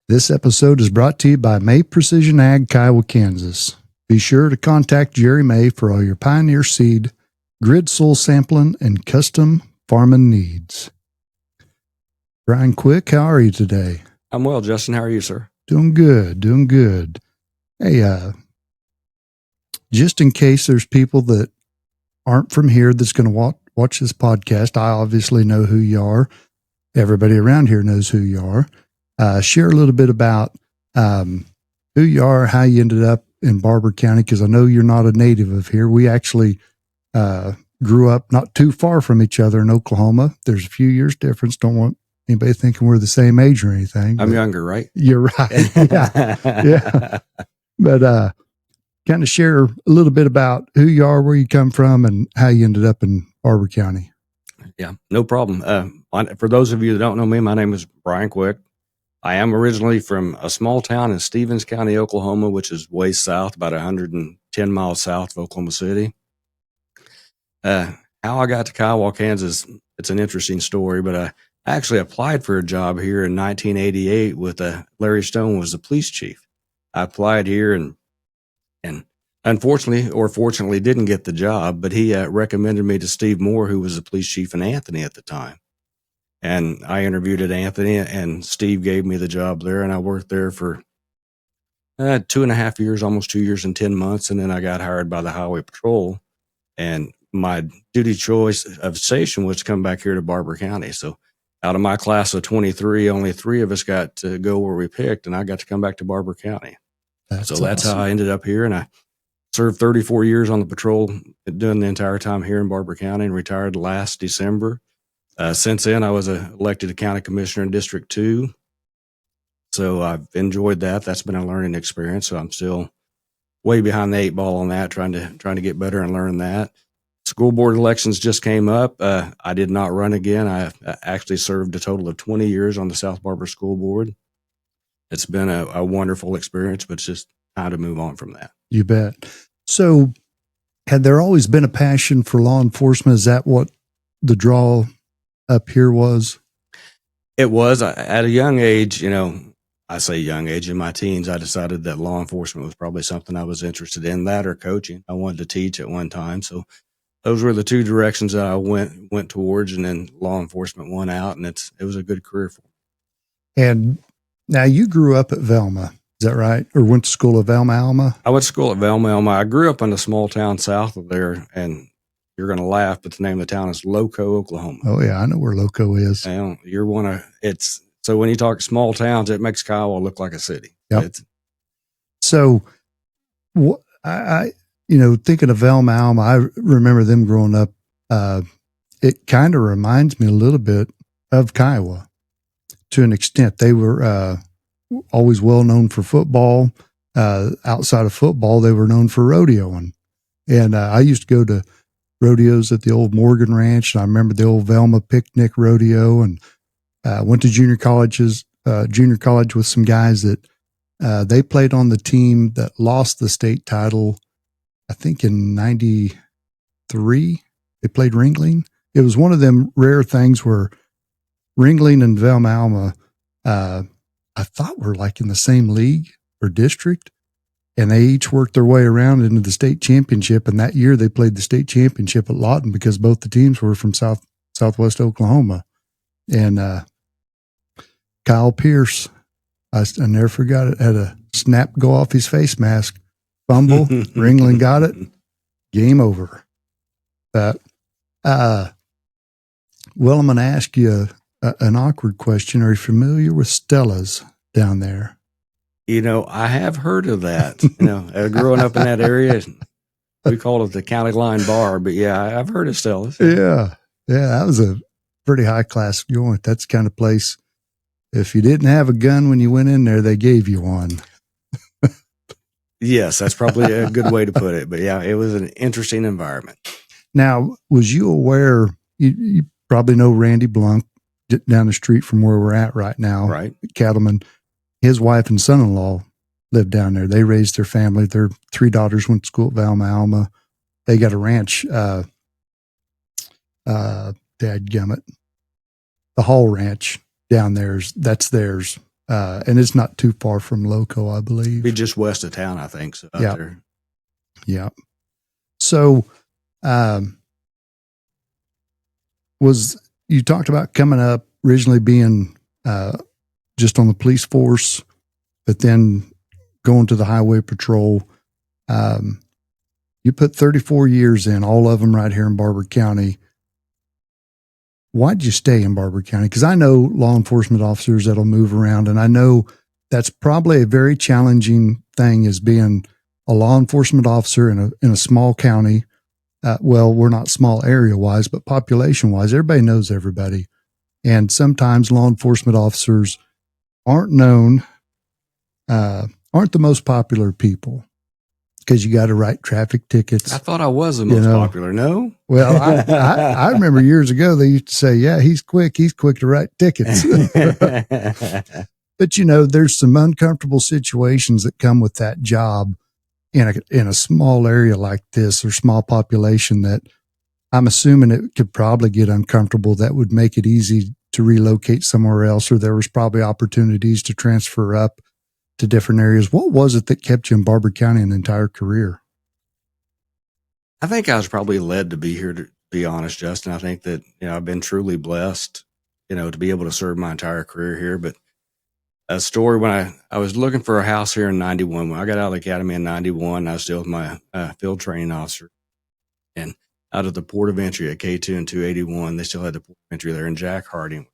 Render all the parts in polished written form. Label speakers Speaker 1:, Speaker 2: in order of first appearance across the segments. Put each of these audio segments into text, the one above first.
Speaker 1: This episode is brought to you by May Precision Ag, Kiowa, Kansas. Be sure to contact Jerry May for all your Pioneer seed, grid soil sampling, and custom farming needs. Bryan Quick, how are you today?
Speaker 2: I'm well, Justin. How are you, sir?
Speaker 1: Doing good. Hey, just in case there's people that aren't from here that's going to watch this podcast, I obviously know who you are. Everybody around here knows who you are. Share a little bit about who you are, how you ended up in Barber County, because I know you're not a native of here. We actually grew up not too far from each other in Oklahoma. There's a few years difference. Don't want anybody thinking we're the same age or anything.
Speaker 2: I'm younger, right?
Speaker 1: You're right. Yeah. But kind of share a little bit about who you are, where you come from, and how you ended up in Barber County.
Speaker 2: Yeah, no problem. For those of you that don't know me, my name is Bryan Quick. I am originally from a small town in Stevens County, Oklahoma, which is way south, about 110 miles south of Oklahoma City. How I got to Kiowa, Kansas, it's an interesting story, but I actually applied for a job here in 1988 with Larry Stone was the police chief. I applied here and unfortunately or fortunately didn't get the job, but he recommended me to Steve Moore, who was the police chief in Anthony at the time. And I interviewed at Anthony, and Steve gave me the job there, and I worked there for 2.5 years, almost 2 years and 10 months, and then I got hired by the Highway Patrol, and my duty choice of station was to come back here to Barber County. So out of my class of 23, only 3 of us got to go where we picked, and I got to come back to Barber County. That's
Speaker 1: awesome.
Speaker 2: how I ended up here, and I served 34 years on the patrol, doing the entire time here in Barber County, and retired last December. Since then, I was elected a county commissioner in District 2. So I've enjoyed that. That's been a learning experience. So I'm still way behind the 8 ball on that, trying to get better and learn that. School board elections just came up. I did not run again. I actually served a total of 20 years on the South Barber School Board. It's been a wonderful experience, but it's just time to move on from that.
Speaker 1: You bet. So had there always been a passion for law enforcement? Is that what the draw up here was?
Speaker 2: It was. At a young age, I say young age, in my teens, I decided that law enforcement was probably something I was interested in, that or coaching. I wanted to teach at one time. So those were the 2 directions that I went towards, and then law enforcement won out, and it was a good career for me.
Speaker 1: And now you grew up at Velma, is that right? Or went to school at Velma, Alma?
Speaker 2: I went to school at Velma, Alma. I grew up in a small town south of there, and you're going to laugh, but the name of the town is Loco, Oklahoma.
Speaker 1: Oh yeah, I know where Loco is.
Speaker 2: And so when you talk small towns, it makes Kiowa look like a city.
Speaker 1: Yep. So I thinking of Velma, Alma, I remember them growing up. It kind of reminds me a little bit of Kiowa to an extent. They were always well known for football. Outside of football, they were known for rodeoing. And I used to go to rodeos at the old Morgan Ranch. And I remember the old Velma picnic rodeo, and went to junior college with some guys that they played on the team that lost the state title, I think in 93. They played Ringling. It was one of them rare things where Ringling and Velma Alma, I thought were like in the same league or district. And they each worked their way around into the state championship. And that year they played the state championship at Lawton because both the teams were from southwest Oklahoma. And Kyle Pierce, I never forgot it, had a snap go off his face mask, fumble, Ringling got it, game over. But, well, I'm going to ask you an awkward question. Are you familiar with Stella's down there?
Speaker 2: I have heard of that. Growing up in that area, we called it the county line bar, but yeah, I've heard of Stella's.
Speaker 1: Yeah. That was a pretty high class joint. That's the kind of place. If you didn't have a gun when you went in there, they gave you one.
Speaker 2: Yes, that's probably a good way to put it. But yeah, it was an interesting environment.
Speaker 1: Now, was you aware, you probably know Randy Blunk down the street from where we're at right now,
Speaker 2: right?
Speaker 1: Cattleman. His wife and son-in-law lived down there. They raised their family. Their 3 daughters went to school at Velma Alma. They got a ranch, dadgummit. The Hall Ranch down there, that's theirs. and it's not too far from Loco, I believe.
Speaker 2: Be just west of town, I think. So out
Speaker 1: Yeah.
Speaker 2: there.
Speaker 1: Yeah. So, you talked about coming up originally being just on the police force, but then going to the highway patrol. You put 34 years in, all of them right here in Barber County. Why'd you stay in Barber County? Because I know law enforcement officers that'll move around, and I know that's probably a very challenging thing as being a law enforcement officer in a small county. Well, we're not small area wise, but population wise, everybody knows everybody. And sometimes law enforcement officers aren't known, aren't the most popular people because you got to write traffic tickets.
Speaker 2: I thought I was the most popular. No?
Speaker 1: Well, I remember years ago, they used to say, yeah, he's quick to write tickets. But, there's some uncomfortable situations that come with that job in a small area like this or small population that I'm assuming it could probably get uncomfortable. That would make it easy to relocate somewhere else, or there was probably opportunities to transfer up to different areas. What was it that kept you in Barber County an entire career?
Speaker 2: I think I was probably led to be here, to be honest, Justin. I think that, I've been truly blessed, to be able to serve my entire career here. But a story, when I was looking for a house here in 91, when I got out of the academy in 91, I was still with my field training officer. And out of the port of entry at K2 and 281, they still had the port of entry there in Jack Harding.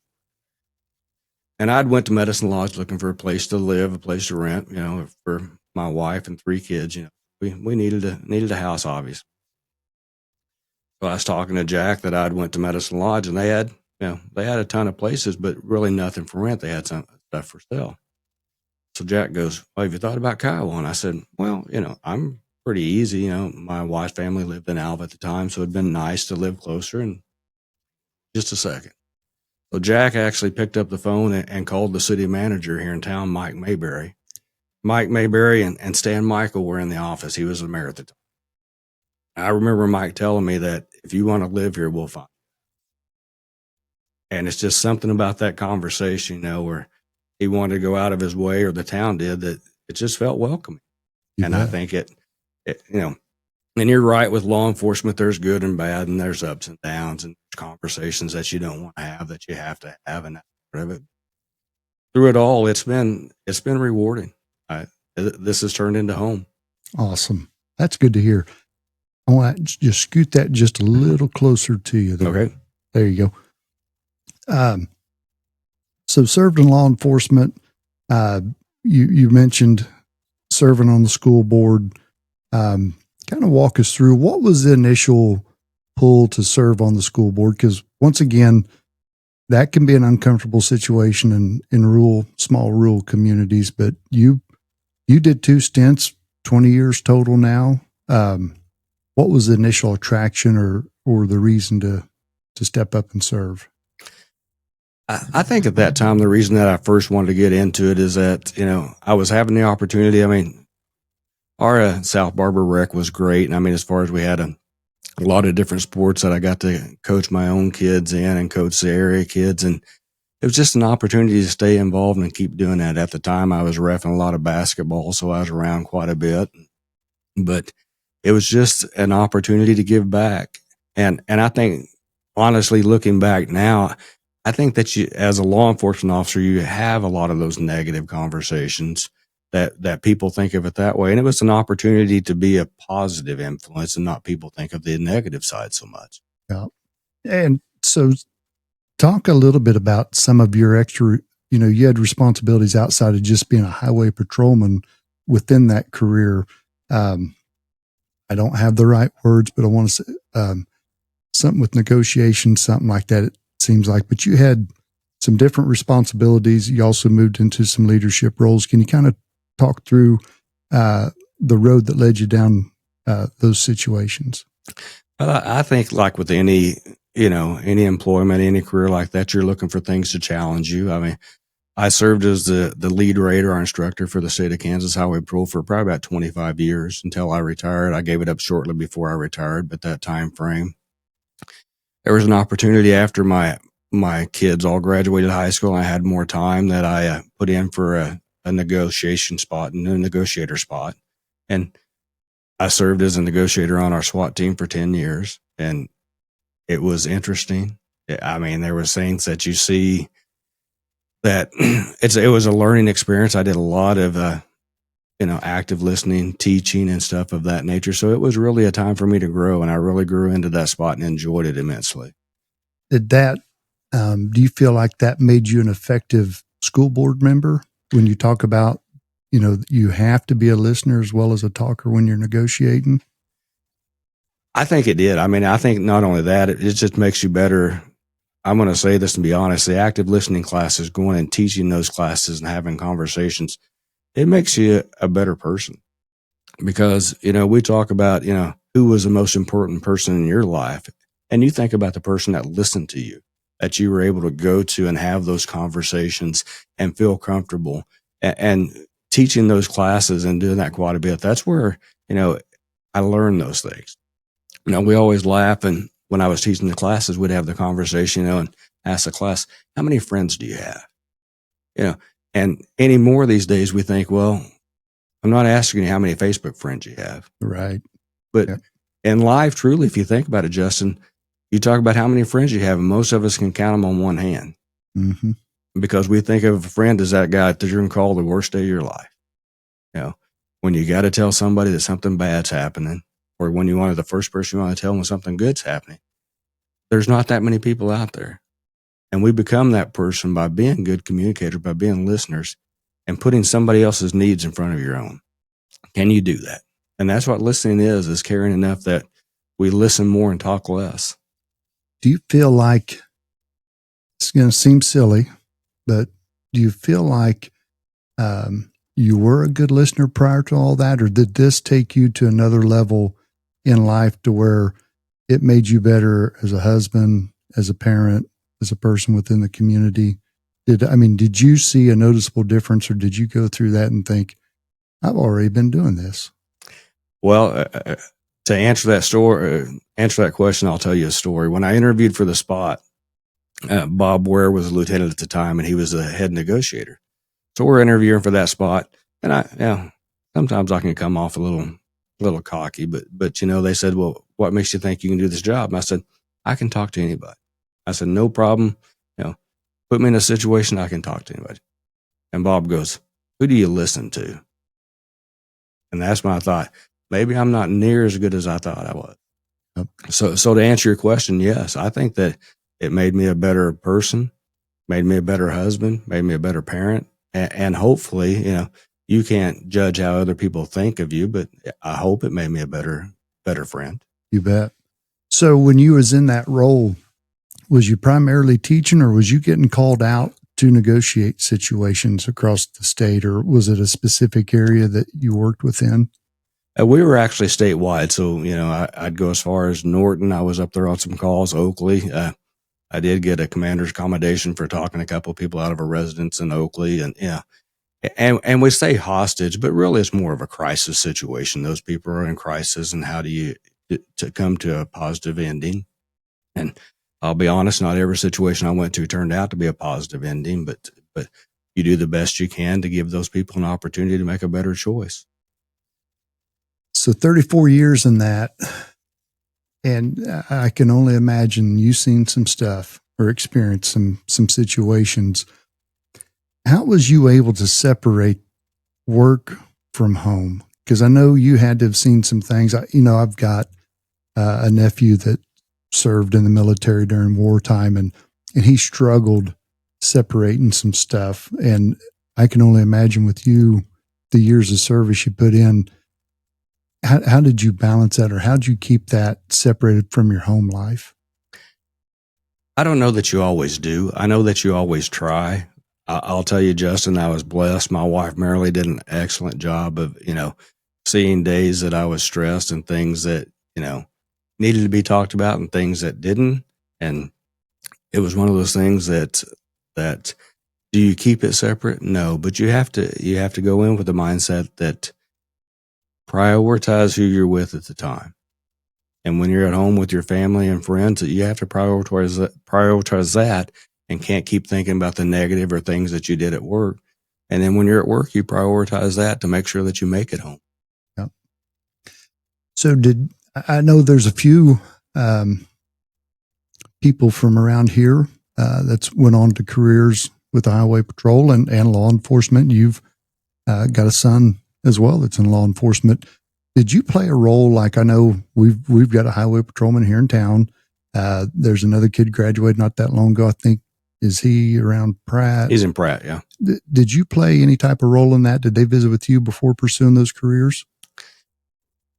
Speaker 2: And I'd went to Medicine Lodge looking for a place to live, a place to rent, for my wife and 3 kids. We needed a house, obviously. So I was talking to Jack that I'd went to Medicine Lodge, and they had a ton of places, but really nothing for rent. They had some stuff for sale. So Jack goes, well, have you thought about Kiowa? And I said, well, I'm pretty easy. My wife's family lived in Alva at the time, so it'd been nice to live closer. And just a second. So Jack actually picked up the phone and called the city manager here in town, Mike Mayberry. Mike Mayberry and Stan Michael were in the office. He was the mayor at the time. I remember Mike telling me that if you want to live here, we'll find you. And it's just something about that conversation, where he wanted to go out of his way, or the town did, that it just felt welcoming. And I think it, and you're right, with law enforcement, there's good and bad, and there's ups and downs, and conversations that you don't want to have that you have to have, and that part of it. Through it all, it's been rewarding. This has turned into home.
Speaker 1: Awesome. That's good to hear. I want to just scoot that just a little closer to you there.
Speaker 2: Okay.
Speaker 1: There you go. So served in law enforcement, you mentioned serving on the school board. Kind of walk us through, what was the initial pull to serve on the school board? Because once again, that can be an uncomfortable situation in small rural communities, but you did 2 stints, 20 years total now. What was the initial attraction or the reason to step up and serve?
Speaker 2: I think at that time, the reason that I first wanted to get into it is that, I was having the opportunity. I mean, our South Barber rec was great. And as far as we had a lot of different sports that I got to coach my own kids in and coach the area kids. And it was just an opportunity to stay involved and keep doing that. At the time, I was reffing a lot of basketball, so I was around quite a bit. But it was just an opportunity to give back. And I think, honestly, looking back now, I think that you, as a law enforcement officer, you have a lot of those negative conversations that people think of it that way. And it was an opportunity to be a positive influence and not people think of the negative side so much.
Speaker 1: Yeah. And so talk a little bit about some of your extra, you had responsibilities outside of just being a highway patrolman within that career. I don't have the right words, but I want to say something with negotiation, something like that, it seems like. But you had some different responsibilities. You also moved into some leadership roles. Can you kind of talk through the road that led you down those situations?
Speaker 2: Well, I think, like with any employment, any career like that, you're looking for things to challenge you. I served as the lead radar instructor for the state of Kansas Highway Patrol for probably about 25 years until I retired. I gave it up shortly before I retired, but that time frame, there was an opportunity after my my kids all graduated high school, and I had more time that I put in for a negotiation spot and a negotiator spot. And I served as a negotiator on our SWAT team for 10 years, and it was interesting. I mean, there were things that you see that it was a learning experience. I did a lot of, active listening, teaching, and stuff of that nature. So it was really a time for me to grow, and I really grew into that spot and enjoyed it immensely.
Speaker 1: Did that, do you feel like that made you an effective school board member when you talk about, you have to be a listener as well as a talker when you're negotiating?
Speaker 2: I think it did. I mean, I think not only that, it just makes you better. I'm going to say this and be honest. The active listening classes, going and teaching those classes and having conversations, it makes you a better person. Because, we talk about, who was the most important person in your life. And you think about the person that listened to you, that you were able to go to and have those conversations and feel comfortable. And teaching those classes and doing that quite a bit, that's where, I learned those things. We always laugh, and when I was teaching the classes, we'd have the conversation, and ask the class, how many friends do you have? And anymore these days we think, well, I'm not asking you how many Facebook friends you have.
Speaker 1: Right.
Speaker 2: But in life, truly, if you think about it, Justin, you talk about how many friends you have, and most of us can count them on one hand.
Speaker 1: Mm-hmm.
Speaker 2: Because we think of a friend as that guy that you're going to call the worst day of your life. When you got to tell somebody that something bad's happening, or when you want the first person you want to tell when something good's happening, there's not that many people out there. And we become that person by being good communicators, by being listeners, and putting somebody else's needs in front of your own. Can you do that? And that's what listening is caring enough that we listen more and talk less.
Speaker 1: Do you feel like, it's going to seem silly, but do you feel like you were a good listener prior to all that, or did this take you to another level in life to where it made you better as a husband, as a parent, as a person within the community? Did you see a noticeable difference, or did you go through that and think, I've already been doing this?
Speaker 2: Well, to answer that question, I'll tell you a story. When I interviewed for the spot, Bob Ware was a lieutenant at the time, and he was the head negotiator. So we're interviewing for that spot, and sometimes I can come off a little cocky, but they said, well, what makes you think you can do this job? And I said, I can talk to anybody. I said, no problem. Put me in a situation I can talk to anybody. And Bob goes, who do you listen to? And that's when I thought, maybe I'm not near as good as I thought I was.
Speaker 1: Yep.
Speaker 2: So to answer your question, yes, I think that it made me a better person, made me a better husband, made me a better parent. And hopefully, you can't judge how other people think of you, but I hope it made me a better friend.
Speaker 1: You bet. So when you was in that role, was you primarily teaching, or was you getting called out to negotiate situations across the state, or was it a specific area that you worked within?
Speaker 2: We were actually statewide. So, I'd go as far as Norton. I was up there on some calls, Oakley. I did get a commander's commendation for talking a couple of people out of a residence in Oakley, and we say hostage, but really it's more of a crisis situation. Those people are in crisis, and how do you to come to a positive ending? And I'll be honest, not every situation I went to turned out to be a positive ending, but you do the best you can to give those people an opportunity to make a better choice.
Speaker 1: So 34 years in that, and I can only imagine you've seen some stuff or experienced some situations. How was you able to separate work from home? Because I know you had to have seen some things. I've got a nephew that served in the military during wartime, and he struggled separating some stuff. And I can only imagine with you, the years of service you put in, how did you balance that, or how did you keep that separated from your home life?
Speaker 2: I don't know that you always do. I know that you always try. I'll tell you, Justin, I was blessed. My wife, Marilee, did an excellent job of, seeing days that I was stressed and things that, needed to be talked about and things that didn't. And it was one of those things that do you keep it separate? No, but you have to go in with the mindset that prioritize who you're with at the time. And when you're at home with your family and friends, you have to prioritize that and can't keep thinking about the negative or things that you did at work. And then when you're at work, you prioritize that to make sure that you make it home.
Speaker 1: Yep. So I know there's a few people from around here that's went on to careers with the Highway Patrol and law enforcement. You've got a son as well that's in law enforcement. Did you play a role? Like, I know we've got a highway patrolman here in town. There's another kid graduated not that long ago. I think, is he around Pratt?
Speaker 2: He's in Pratt, yeah.
Speaker 1: Did you play any type of role in that? Did they visit with you before pursuing those careers?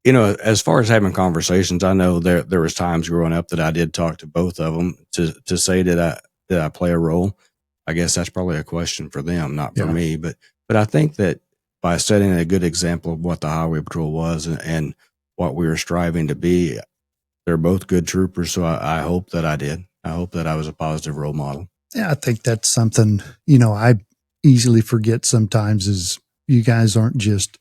Speaker 2: You know, as far as having conversations, I know there was times growing up that I did talk to both of them to say, did I play a role? I guess that's probably a question for them, not for me. But I think that by setting a good example of what the Highway Patrol was and what we were striving to be, they're both good troopers. So I hope that I did. I hope that I was a positive role model.
Speaker 1: Yeah, I think that's something, you know, I easily forget sometimes is you guys aren't just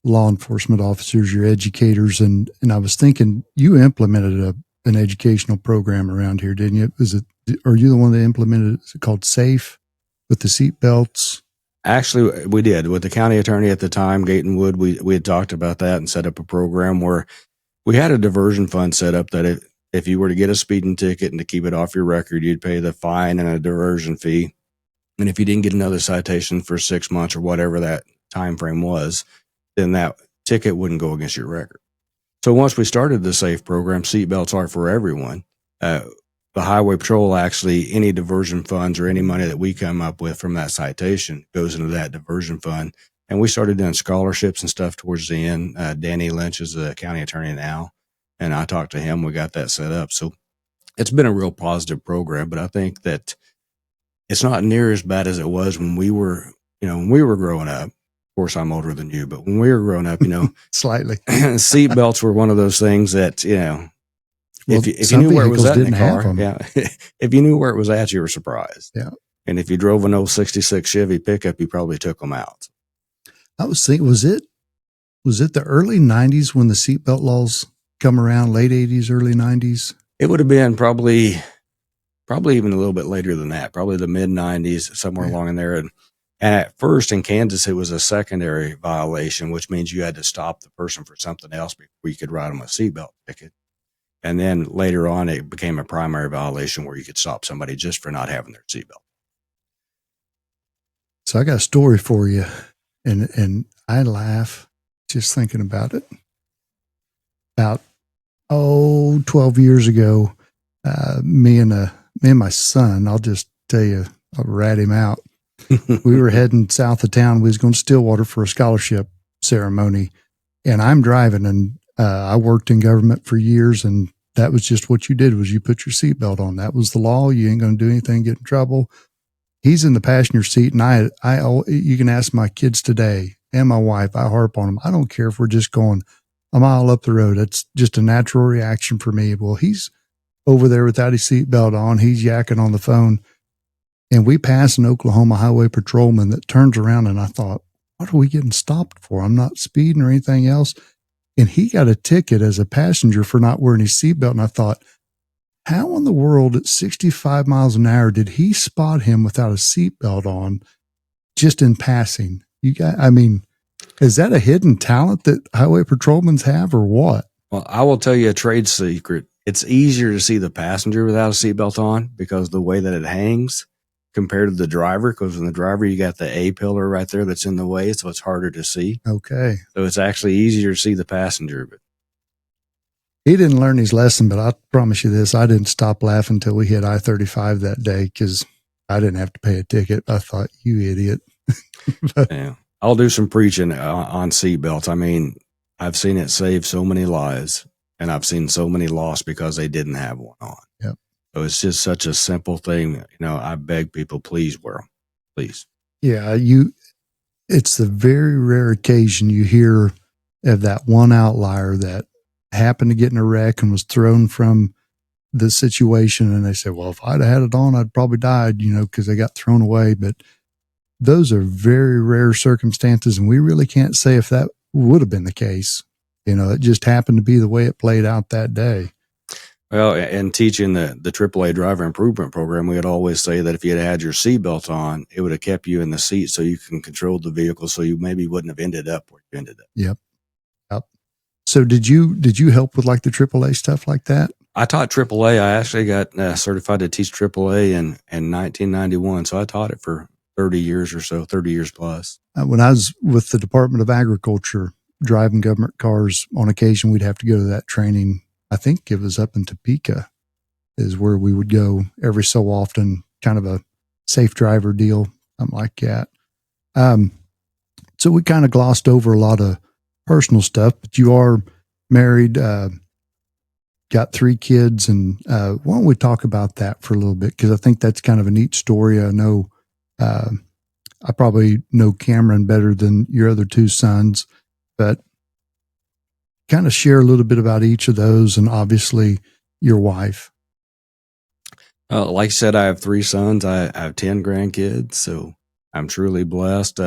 Speaker 1: law enforcement officers, you're educators. And I was thinking you implemented an educational program around here, didn't you? Are you the one that implemented it? Is it called SAFE with the seat belts?
Speaker 2: Actually, we did. With the county attorney at the time, Gaten Wood, we had talked about that and set up a program where we had a diversion fund set up that if you were to get a speeding ticket and to keep it off your record, you'd pay the fine and a diversion fee. And if you didn't get another citation for 6 months or whatever that time frame was, then that ticket wouldn't go against your record. So once we started the SAFE program, seatbelts are for everyone. The Highway Patrol, actually, any diversion funds or any money that we come up with from that citation goes into that diversion fund. And we started doing scholarships and stuff towards the end. Danny Lynch is the county attorney now, and I talked to him. We got that set up. So it's been a real positive program, but I think that it's not near as bad as it was when we were growing up. Of course, I'm older than you, but when we were growing up,
Speaker 1: Slightly,
Speaker 2: seat belts were one of those things that,
Speaker 1: well,
Speaker 2: if you knew where it was at in the car, if you knew where it was at, you were surprised.
Speaker 1: Yeah.
Speaker 2: And if you drove an old 66 Chevy pickup, you probably took them out.
Speaker 1: I was thinking, was it the early 90s when the seatbelt laws come around, late 80s, early 90s?
Speaker 2: It would have been probably even a little bit later than that, probably the mid 90s, somewhere along in there. And at first in Kansas, it was a secondary violation, which means you had to stop the person for something else before you could write them a seatbelt ticket. And then later on, it became a primary violation where you could stop somebody just for not having their seatbelt.
Speaker 1: So I got a story for you, and I laugh just thinking about it. About 12 years ago, me and my son, I'll just tell you, I'll rat him out. We were heading south of town. We was going to Stillwater for a scholarship ceremony, and I'm driving, and I worked in government for years, and that was just what you did was you put your seatbelt on. That was the law. You ain't going to do anything, get in trouble. He's in the passenger seat, and you can ask my kids today and my wife, I harp on them. I don't care if we're just going a mile up the road. It's just a natural reaction for me. Well, he's over there without his seatbelt on. He's yakking on the phone. And we passed an Oklahoma highway patrolman that turns around, and I thought, what are we getting stopped for? I'm not speeding or anything else. And he got a ticket as a passenger for not wearing his seatbelt. And I thought, how in the world at 65 miles an hour did he spot him without a seatbelt on just in passing? Is that a hidden talent that highway patrolmen have or what?
Speaker 2: Well, I will tell you a trade secret. It's easier to see the passenger without a seatbelt on because the way that it hangs compared to the driver, because in the driver, you got the A pillar right there that's in the way, so it's harder to see.
Speaker 1: Okay.
Speaker 2: So it's actually easier to see the passenger. But
Speaker 1: he didn't learn his lesson, but I promise you this, I didn't stop laughing until we hit I-35 that day because I didn't have to pay a ticket. I thought, you idiot.
Speaker 2: Yeah. I'll do some preaching on seatbelts. I mean, I've seen it save so many lives, and I've seen so many lost because they didn't have one on.
Speaker 1: Yep.
Speaker 2: So it's just such a simple thing. I beg people, please wear them. Please.
Speaker 1: Yeah. It's the very rare occasion you hear of that one outlier that happened to get in a wreck and was thrown from the situation. And they say, well, if I'd have had it on, I'd probably died, because they got thrown away. But those are very rare circumstances. And we really can't say if that would have been the case It just happened to be the way it played out that day.
Speaker 2: Well, and teaching the AAA driver improvement program, we would always say that if you had your seatbelt on, it would have kept you in the seat so you can control the vehicle, so you maybe wouldn't have ended up where you ended up.
Speaker 1: Yep. So did you help with like the AAA stuff like that?
Speaker 2: I taught AAA. I actually got certified to teach AAA in 1991. So I taught it for 30 years or so, 30 years plus.
Speaker 1: When I was with the Department of Agriculture, driving government cars, on occasion we'd have to go to that training. I think it was up in Topeka is where we would go every so often, kind of a safe driver deal, something like that. So we kind of glossed over a lot of personal stuff, but you are married, got 3 kids, and why don't we talk about that for a little bit? Because I think that's kind of a neat story. I know I probably know Cameron better than your other 2 sons, but kind of share a little bit about each of those, and obviously your wife.
Speaker 2: Like I said, I have 3 sons. I have 10 grandkids, so I'm truly blessed.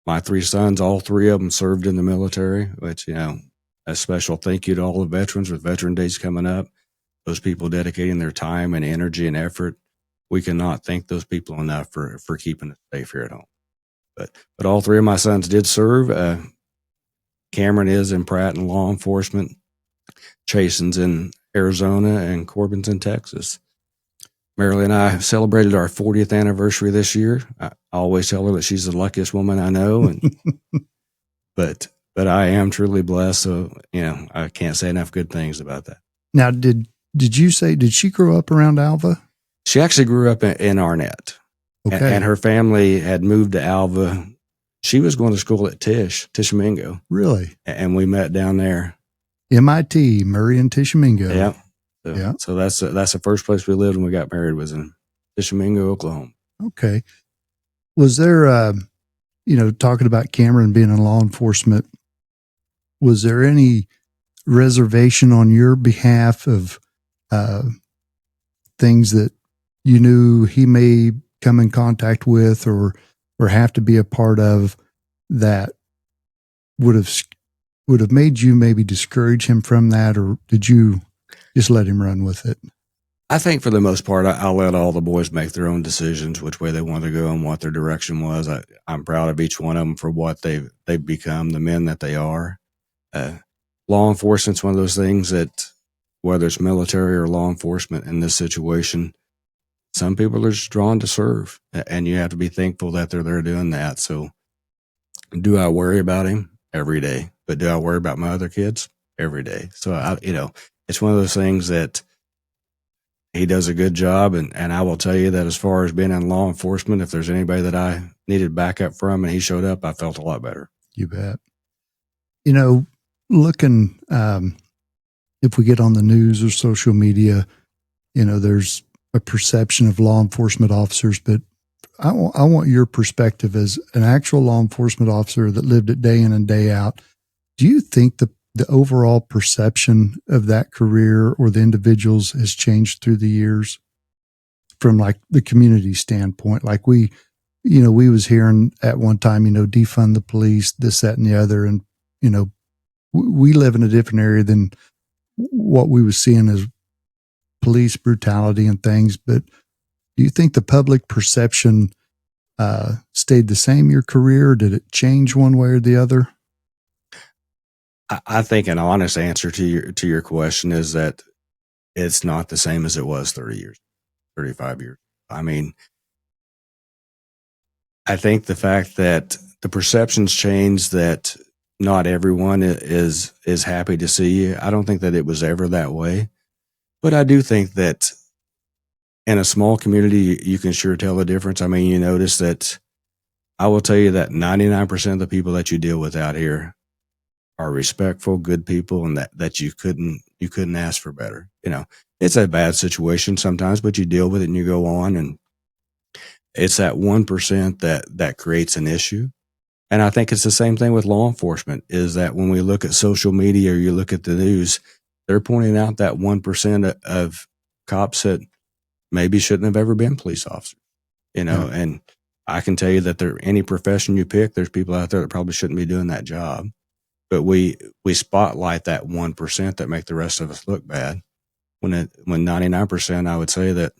Speaker 2: My 3 sons, all 3 of them served in the military, which, a special thank you to all the veterans with Veteran Days coming up. Those people dedicating their time and energy and effort. We cannot thank those people enough for keeping us safe here at home. But all 3 of my sons did serve. Cameron is in Pratt in law enforcement. Chasen's in Arizona, and Corbin's in Texas. Marilyn and I celebrated our 40th anniversary this year. I always tell her that she's the luckiest woman I know, and but I am truly blessed. So I can't say enough good things about that.
Speaker 1: Now, did you say, did she grow up around Alva?
Speaker 2: She actually grew up in Arnett,
Speaker 1: okay.
Speaker 2: and her family had moved to Alva. She was going to school at Tishomingo.
Speaker 1: Really?
Speaker 2: And we met down there.
Speaker 1: MIT, Murray and Tishomingo.
Speaker 2: Yeah. So that's the first place we lived when we got married, was in Tishomingo, Oklahoma.
Speaker 1: Okay. Was there, talking about Cameron being in law enforcement, was there any reservation on your behalf of things that you knew he may come in contact with or have to be a part of that would have made you maybe discourage him from that, or did you just let him run with it?
Speaker 2: I think for the most part, I'll let all the boys make their own decisions, which way they want to go and what their direction was. I'm proud of each one of them for what they've become, the men that they are. Law enforcement's one of those things that, whether it's military or law enforcement in this situation, some people are just drawn to serve, and you have to be thankful that they're there doing that. So do I worry about him? Every day. But do I worry about my other kids? Every day. So, it's one of those things that he does a good job. And I will tell you that as far as being in law enforcement, if there's anybody that I needed backup from and he showed up, I felt a lot better.
Speaker 1: You bet. Looking, if we get on the news or social media, there's a perception of law enforcement officers, but I want your perspective as an actual law enforcement officer that lived it day in and day out. Do you think the overall perception of that career or the individuals has changed through the years from like the community standpoint? Like we was hearing at one time, defund the police, this, that, and the other. And, we live in a different area than what we was seeing as police brutality and things. But do you think the public perception stayed the same your career? Did it change one way or the other?
Speaker 2: I think an honest answer to your question is that it's not the same as it was 30 years, 35 years. I mean, I think the fact that the perceptions change, that not everyone is happy to see you. I don't think that it was ever that way, but I do think that in a small community, you can sure tell the difference. I mean, you notice that I will tell you that 99% of the people that you deal with out here are respectful, good people, and that you couldn't ask for better. It's a bad situation sometimes, but you deal with it and you go on. And it's that 1% that creates an issue. And I think it's the same thing with law enforcement, is that when we look at social media or you look at the news, they're pointing out that 1% of cops that maybe shouldn't have ever been police officers, and I can tell you that any profession you pick, there's people out there that probably shouldn't be doing that job. but we spotlight that 1% that make the rest of us look bad. When 99%, I would say that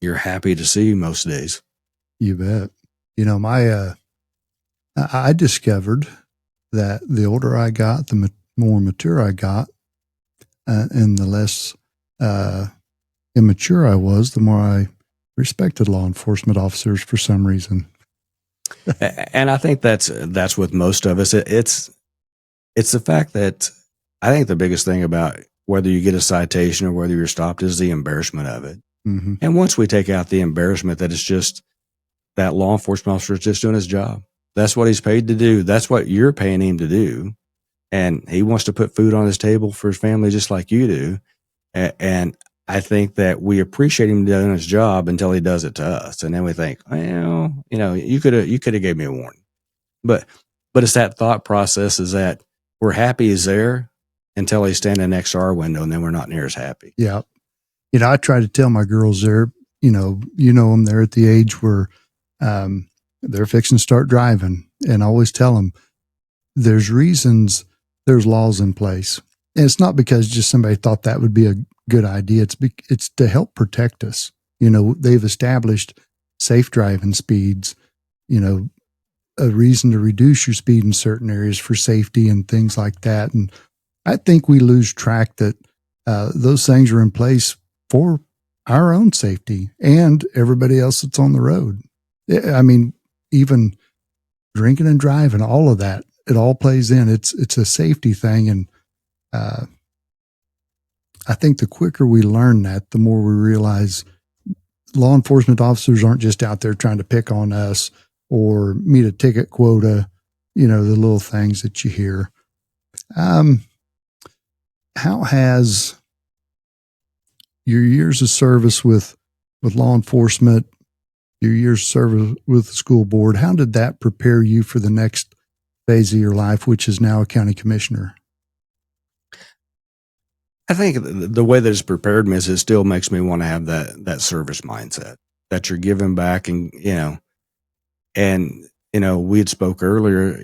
Speaker 2: you're happy to see most days.
Speaker 1: You bet. I discovered that the older I got, the more mature I got, and the less immature I was, the more I respected law enforcement officers for some reason.
Speaker 2: And I think that's with most of us. It's the fact that I think the biggest thing about whether you get a citation or whether you're stopped is the embarrassment of it.
Speaker 1: Mm-hmm.
Speaker 2: And once we take out the embarrassment that it's just that law enforcement officer is just doing his job. That's what he's paid to do. That's what you're paying him to do. And he wants to put food on his table for his family just like you do. And I think that we appreciate him doing his job until he does it to us. And then we think, well, you could have gave me a warning. But it's that thought process is that we're happy he's there until he's standing next to our window, and then we're not near as happy.
Speaker 1: Yeah. I try to tell my girls they're, them, they're at the age where they're fixing to start driving. And I always tell them there's reasons, there's laws in place. And it's not because just somebody thought that would be a good idea. It's to help protect us. They've established safe driving speeds, a reason to reduce your speed in certain areas for safety and things like that. And I think we lose track that those things are in place for our own safety and everybody else that's on the road. I mean, even drinking and driving, all of that, it all plays in. It's a safety thing. And I think the quicker we learn that, the more we realize law enforcement officers aren't just out there trying to pick on us or meet a ticket quota, the little things that you hear. How has your years of service with law enforcement, your years of service with the school board, how did that prepare you for the next phase of your life, which is now a county commissioner?
Speaker 2: I think the way that it's prepared me is it still makes me want to have that service mindset that you're giving back. And, we had spoke earlier,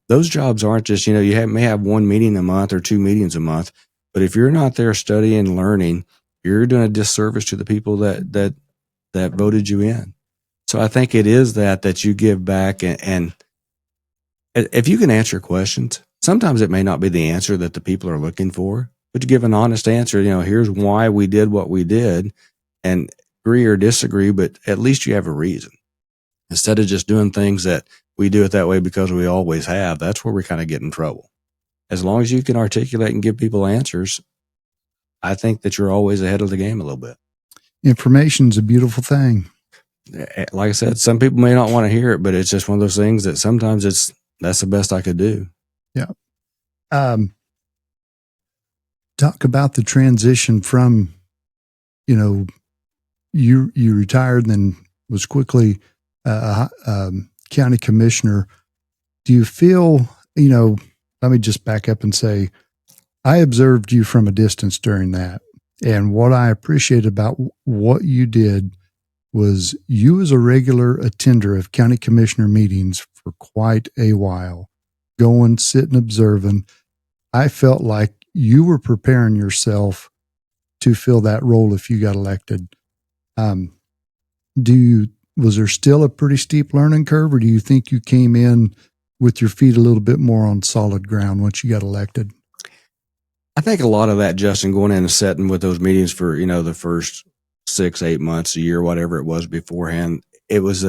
Speaker 2: those jobs aren't just, may have one meeting a month or two meetings a month, but if you're not there studying and learning, you're doing a disservice to the people that voted you in. So I think it is that you give back, and if you can answer questions, sometimes it may not be the answer that the people are looking for, but you give an honest answer. Here's why we did what we did, and agree or disagree, but at least you have a reason. Instead of just doing things that we do it that way because we always have, that's where we kind of get in trouble. As long as you can articulate and give people answers, I think that you're always ahead of the game a little bit.
Speaker 1: Information's a beautiful thing.
Speaker 2: Like I said, some people may not want to hear it, but it's just one of those things that sometimes that's the best I could do.
Speaker 1: Yeah. Talk about the transition from, you retired and then was quickly county commissioner. Do you feel, let me just back up and say, I observed you from a distance during that. And what I appreciate about what you did was you was a regular attender of county commissioner meetings for quite a while, going, sitting, observing. I felt like you were preparing yourself to fill that role if you got elected. Was there still a pretty steep learning curve, or do you think you came in with your feet a little bit more on solid ground once you got elected?
Speaker 2: I think a lot of that, Justin, going in and sitting with those meetings for, the first 6-8 months, a year, whatever it was beforehand, it was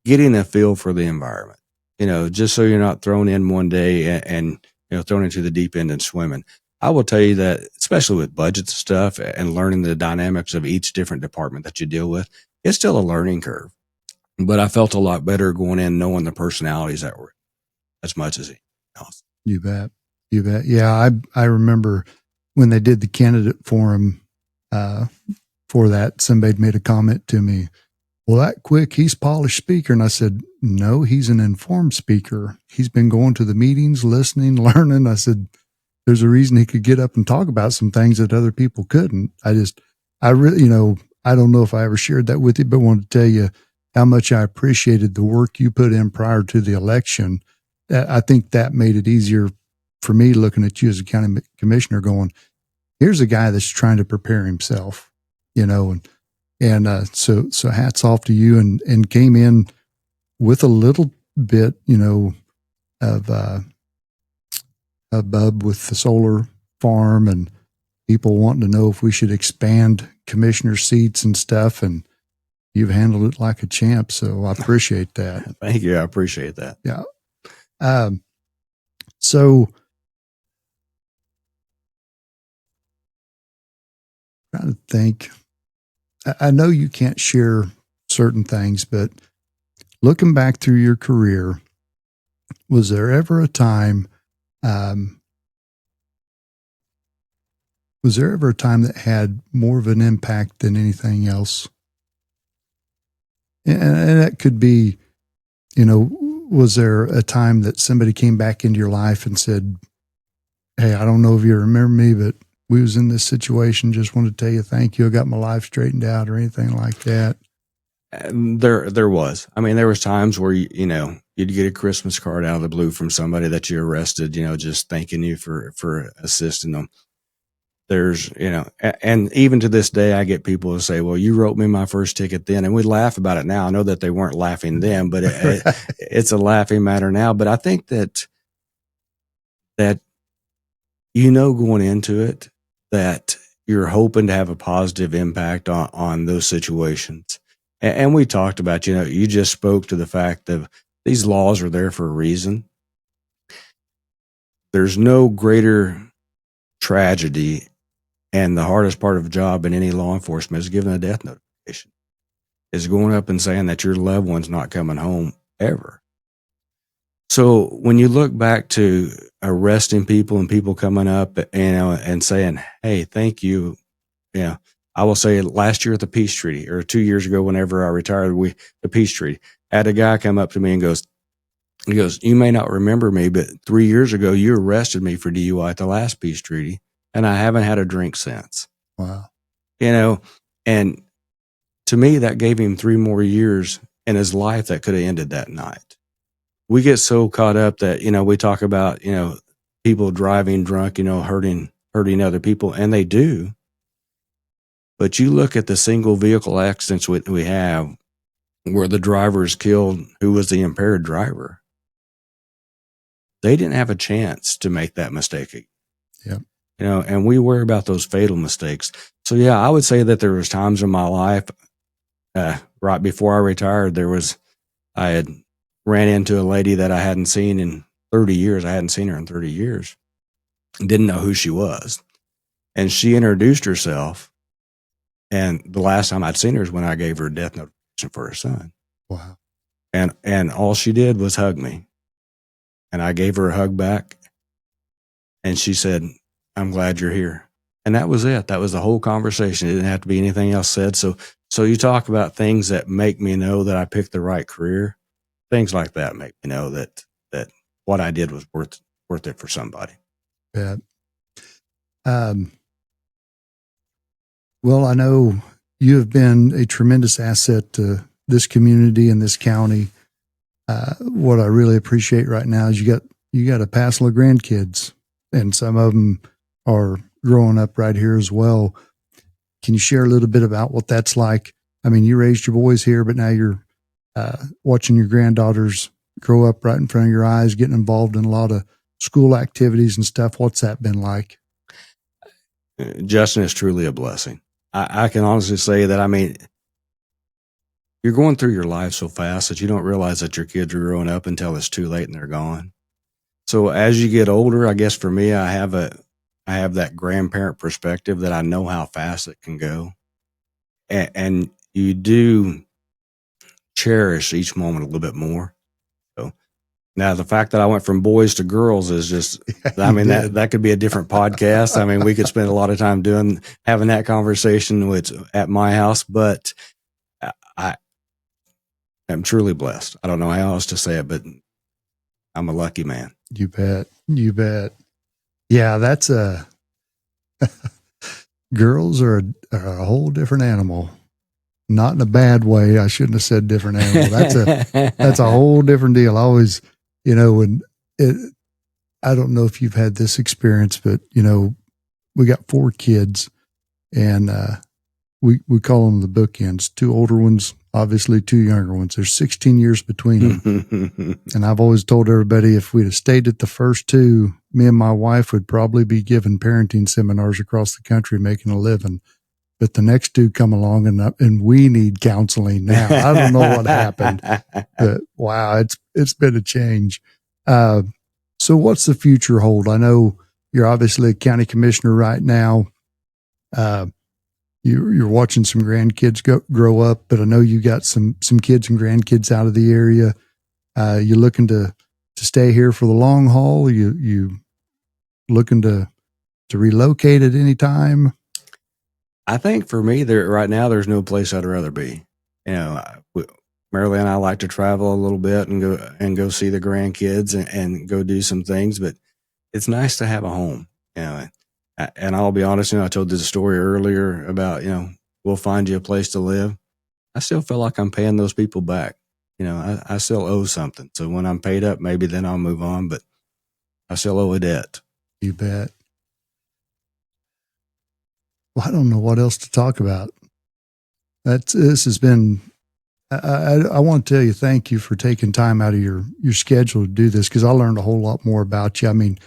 Speaker 2: getting a feel for the environment, just so you're not thrown in one day and thrown into the deep end and swimming. I will tell you that, especially with budgets and stuff and learning the dynamics of each different department that you deal with, it's still a learning curve. But I felt a lot better going in knowing the personalities that were as much as anything else. You bet.
Speaker 1: Yeah, I remember when they did the candidate forum for that, somebody made a comment to me, well, that quick, he's polished speaker. And I said, no, he's an informed speaker. He's been going to the meetings, listening, learning. I said, there's a reason he could get up and talk about some things that other people couldn't. I really, I don't know if I ever shared that with you, but I wanted to tell you how much I appreciated the work you put in prior to the election. I think that made it easier for me, looking at you as a county commissioner going, here's a guy that's trying to prepare himself, so hats off to you, and came in with a little bit, of a bub with the solar farm and people wanting to know if we should expand commissioner seats and stuff. And you've handled it like a champ. So I appreciate that.
Speaker 2: Thank you. I appreciate that.
Speaker 1: Yeah. So trying to think, I know you can't share certain things, but looking back through your career, was there ever a time, that had more of an impact than anything else? And that could be, was there a time that somebody came back into your life and said, hey, I don't know if you remember me, but we was in this situation. Just wanted to tell you thank you. I got my life straightened out, or anything like that?
Speaker 2: There was. I mean, there was times where you'd get a Christmas card out of the blue from somebody that you arrested, just thanking you for assisting them. There's, and even to this day, I get people who say, well, you wrote me my first ticket then, and we laugh about it now. I know that they weren't laughing then, but it's a laughing matter now. But I think that going into it, that you're hoping to have a positive impact on those situations. And we talked about, you just spoke to the fact that these laws are there for a reason. There's no greater tragedy, and the hardest part of a job in any law enforcement is giving a death notification, is going up and saying that your loved one's not coming home ever. So when you look back to arresting people and people coming up, and saying, hey, thank you. I will say last year at the Peace Treaty, or 2 years ago, whenever I retired, the Peace Treaty, I had a guy come up to me and goes, you may not remember me, but 3 years ago, you arrested me for DUI at the last Peace Treaty, and I haven't had a drink since.
Speaker 1: Wow.
Speaker 2: And to me, that gave him 3 more years in his life that could have ended that night. We get so caught up that, we talk about, people driving drunk, hurting other people, and they do. But you look at the single vehicle accidents we have where the driver is killed, who was the impaired driver. They didn't have a chance to make that mistake.
Speaker 1: Yeah.
Speaker 2: And we worry about those fatal mistakes. So yeah, I would say that there was times in my life, right before I retired, I had ran into a lady that I hadn't seen in 30 years. I hadn't seen her in 30 years. Didn't know who she was. And she introduced herself. And the last time I'd seen her is when I gave her a death notification for her son.
Speaker 1: Wow.
Speaker 2: And all she did was hug me. And I gave her a hug back. And she said, I'm glad you're here. And that was it. That was the whole conversation. It didn't have to be anything else said. So you talk about things that make me know that I picked the right career. Things like that make me know that what I did was worth it for somebody.
Speaker 1: Yeah. Well, I know you have been a tremendous asset to this community and this county. What I really appreciate right now is you got a passel of grandkids, and some of them are growing up right here as well. Can you share a little bit about what that's like? I mean, you raised your boys here, but now you're watching your granddaughters grow up right in front of your eyes, getting involved in a lot of school activities and stuff. What's that been like?
Speaker 2: Justin, is truly a blessing. I can honestly say that, you're going through your life so fast that you don't realize that your kids are growing up until it's too late and they're gone. So as you get older, I guess for me, I have that grandparent perspective that I know how fast it can go. And you do cherish each moment a little bit more. So now the fact that I went from boys to girls is just, that could be a different podcast. We could spend a lot of time having that conversation at my house, but I'm truly blessed. I don't know how else to say it, but I'm a lucky man.
Speaker 1: You bet. You bet. Yeah, that's girls are a whole different animal. Not in a bad way. I shouldn't have said different animal. That's a whole different deal. I always, I don't know if you've had this experience, but we got 4 kids, and we call them the bookends. 2 older ones, obviously 2 younger ones. There's 16 years between them. And I've always told everybody, if we'd have stayed at the first 2, me and my wife would probably be giving parenting seminars across the country, making a living. But the next 2 come along, and we need counseling now. I don't know what happened, but wow, it's been a change. So what's the future hold? I know you're obviously a county commissioner right now. You're watching some grandkids grow up, but I know you got some kids and grandkids out of the area. You looking to stay here for the long haul? You looking to relocate at any time?
Speaker 2: I think for me, right now, there's no place I'd rather be. Marilyn and I like to travel a little bit and go see the grandkids and go do some things, but it's nice to have a home. And I'll be honest, I told this story earlier about, we'll find you a place to live. I still feel like I'm paying those people back. I still owe something. So when I'm paid up, maybe then I'll move on, but I still owe a debt.
Speaker 1: You bet. Well, I don't know what else to talk about. This has been, I want to tell you, thank you for taking time out of your schedule to do this, because I learned a whole lot more about you. I mean,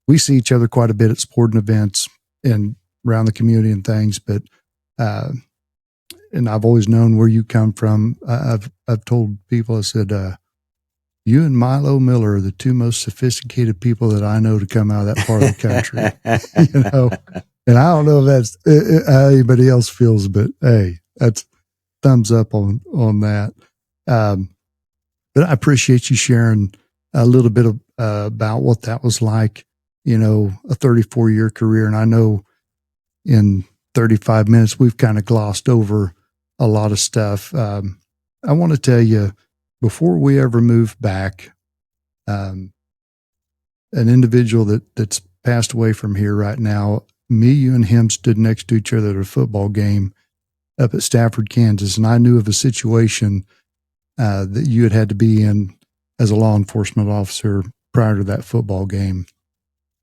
Speaker 1: we see each other quite a bit at sporting events and around the community and things, but, and I've always known where you come from. I've told people, I said, you and Milo Miller are the 2 most sophisticated people that I know to come out of that part of the country, and I don't know if that's how anybody else feels, but hey, that's thumbs up on that. But I appreciate you sharing a little bit about what that was like, a 34-year career. And I know in 35 minutes, we've kind of glossed over a lot of stuff. I want to tell you, before we ever moved back, an individual that's passed away from here right now, me, you, and him stood next to each other at a football game up at Stafford, Kansas. And I knew of a situation that you had to be in as a law enforcement officer prior to that football game.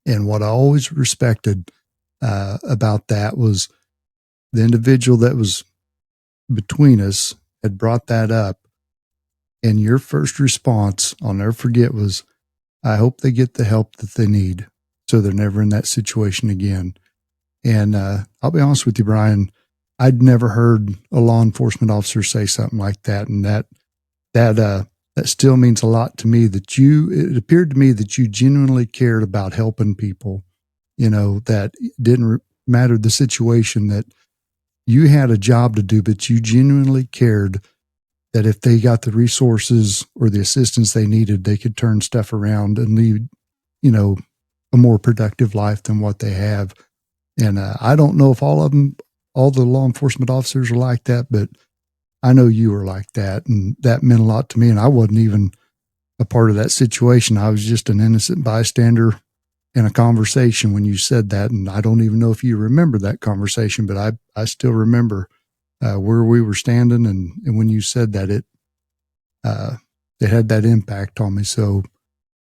Speaker 1: And what I always respected about that was the individual that was between us had brought that up. And your first response, I'll never forget, was, I hope they get the help that they need so they're never in that situation again. And I'll be honest with you, Bryan, I'd never heard a law enforcement officer say something like that. And that still means a lot to me, that it appeared to me that you genuinely cared about helping people, that didn't matter the situation, that you had a job to do, but you genuinely cared that if they got the resources or the assistance they needed, they could turn stuff around and lead, a more productive life than what they have. And I don't know if all the law enforcement officers are like that, but I know you were like that, and that meant a lot to me. And I wasn't even a part of that situation. I was just an innocent bystander in a conversation when you said that. And I don't even know if you remember that conversation, but I still remember where we were standing. And when you said that, it had that impact on me. So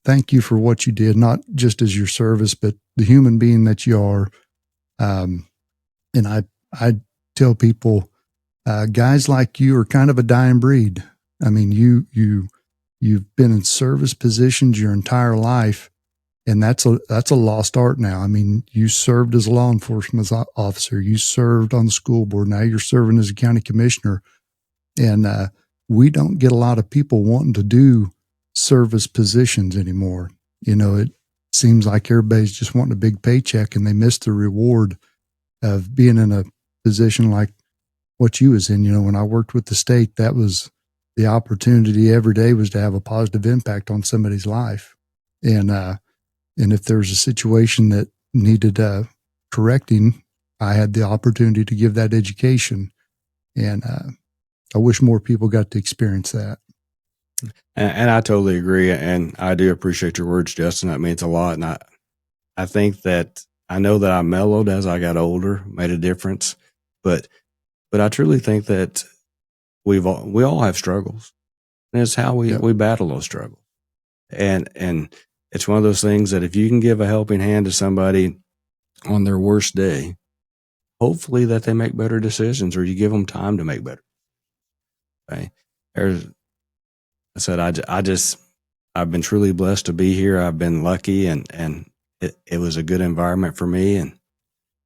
Speaker 1: thank you for what you did, not just as your service, but the human being that you are. And I tell people, guys like you are kind of a dying breed. I mean, you've been in service positions your entire life, and that's a lost art now. I mean, you served as a law enforcement officer, you served on the school board, now you're serving as a county commissioner, and we don't get a lot of people wanting to do service positions anymore. It seems like everybody's just wanting a big paycheck, and they miss the reward of being in a position like what you was in. When I worked with the state, that was the opportunity every day, was to have a positive impact on somebody's life. And if there's a situation that needed correcting, I had the opportunity to give that education. And I wish more people got to experience that.
Speaker 2: And I totally agree. And I do appreciate your words, Justin. That means a lot. And I think that I know that I mellowed as I got older, made a difference, but I truly think that we all have struggles, and it's how we battle those struggles. And it's one of those things that if you can give a helping hand to somebody on their worst day, hopefully that they make better decisions, or you give them time to make better. Okay. I said, I've been truly blessed to be here. I've been lucky, and it was a good environment for me. And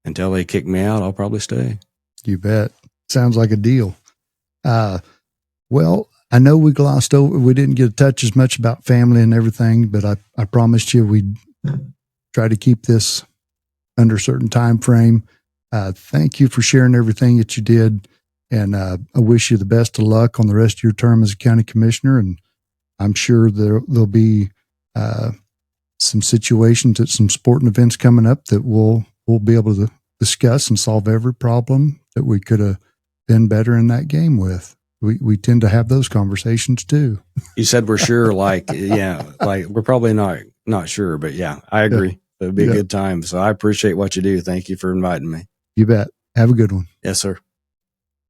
Speaker 2: until they kick me out, I'll probably stay.
Speaker 1: You bet. Sounds like a deal. Well, I know we glossed over, we didn't get to touch as much about family and everything, but I promised you we'd try to keep this under a certain time frame. Thank you for sharing everything that you did. And I wish you the best of luck on the rest of your term as a county commissioner. And I'm sure there'll be some situations at some sporting events coming up that we'll be able to discuss and solve every problem that we could have been better in that game with. We tend to have those conversations too.
Speaker 2: You said we're sure, like, yeah, like we're probably not sure, but yeah, I agree. It'd be a good time. So I appreciate what you do. Thank you for inviting me.
Speaker 1: You bet. Have a good one.
Speaker 2: Yes, sir.